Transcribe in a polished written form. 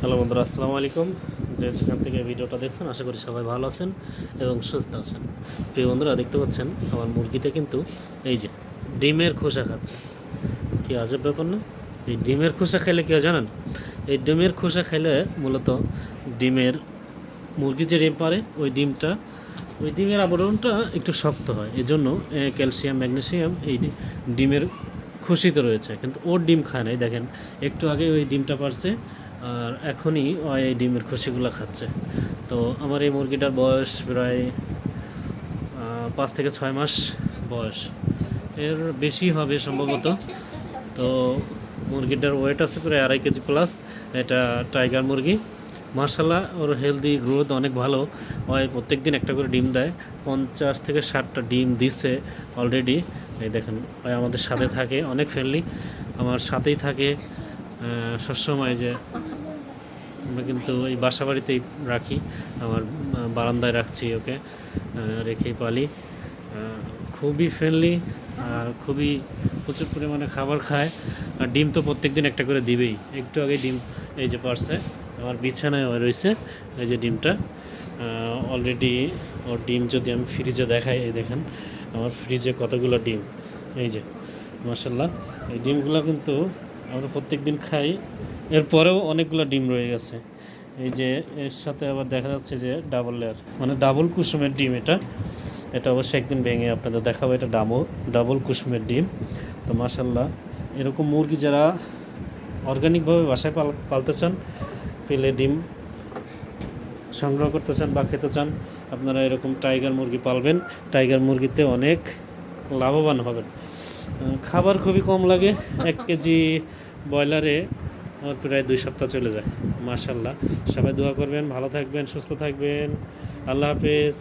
Hello বন্ধুরা, আসসালামু আলাইকুম। যে যেখান থেকে ভিডিওটা দেখছেন আশা করি সবাই ভালো আছেন এবং সুস্থ আছেন। প্রিয় বন্ধুরা, দেখতে পাচ্ছেন আমার মুরগিতে কিন্তু এই যে ডিমের খোসা খাচ্ছে। কি আজব ব্যাপার না? এই ডিমের খোসা খেলে কী হয় জানেন? এই ডিমের খোসা খেলে মূলত ডিমের মুরগি যে ডিম পারে ওই ডিমের আবরণটা একটু শক্ত হয়। এজন্য ক্যালসিয়াম ম্যাগনেসিয়াম এই ডিমের খুশিতে রয়েছে, কিন্তু ওর ডিম খায় নাই। দেখেন, একটু আগে ওই ডিমটা পারছে আর এখনই ও এই ডিমের খুশিগুলো খাচ্ছে। তো আমার এই মুরগিটার বয়স প্রায় 5 থেকে 6 মাস বয়স, এর বেশি হবে সম্ভবত। তো মুরগিটার ওয়েট আছে প্রায় 2.5 কেজি প্লাস। এটা টাইগার মুরগি। মার্শাল্লাহ, ওর হেলদি গ্রোথ অনেক ভালো। ওই প্রত্যেক দিন একটা করে ডিম দেয়। 50 থেকে 60টা ডিম দিচ্ছে অলরেডি। এই দেখেন, ওই আমাদের সাথে থাকে, অনেক ফ্রেন্ডলি, আমার সাথেই থাকে সবসময়। যে আমরা কিন্তু এই বাসা বাড়িতেই রাখি, আমার বারান্দায় রাখছি ওকে, রেখেই পালি। খুবই ফ্রেন্ডলি আর খুবই প্রচুর পরিমাণে খাবার খায়। আর ডিম তো প্রত্যেক দিন একটা করে দিবেই। একটু আগে ডিম এই যে পারছে, আমার বিছানায় রয়েছে এই যে ডিমটা অলরেডি। ওর ডিম যদি আমি ফ্রিজে দেখাই, এই দেখেন আমার ফ্রিজে কতগুলো ডিম। এই যে মাশাল্লাহ, এই ডিমগুলো কিন্তু আমরা প্রত্যেক দিন খাই। এরপরেও অনেকগুলো ডিম রয়ে গেছে। এই যে এর সাথে আবার দেখা যাচ্ছে যে ডাবল লেয়ার, মানে ডাবল কুসুমের ডিম। এটা অবশ্যই একদিন ভেঙে আপনাদের দেখাবো। এটা ডাবল কুসুমের ডিম। তো মাশাল্লাহ, এরকম মুরগি যারা অর্গানিকভাবে বাসায় পালতে চান, পেলে ডিম সংগ্রহ করতে চান বা খেতে চান, আপনারা এরকম টাইগার মুরগি পালবেন। টাইগার মুরগিতে অনেক লাভবান হবেন। খাবার খুবই কম লাগে। 1 কেজি ব্রয়লারে আমার প্রায় 2 সপ্তাহ চলে যায়। মাশাল্লাহ, সবাই দোয়া করবেন, ভালো থাকবেন, সুস্থ থাকবেন। আল্লাহ হাফেজ।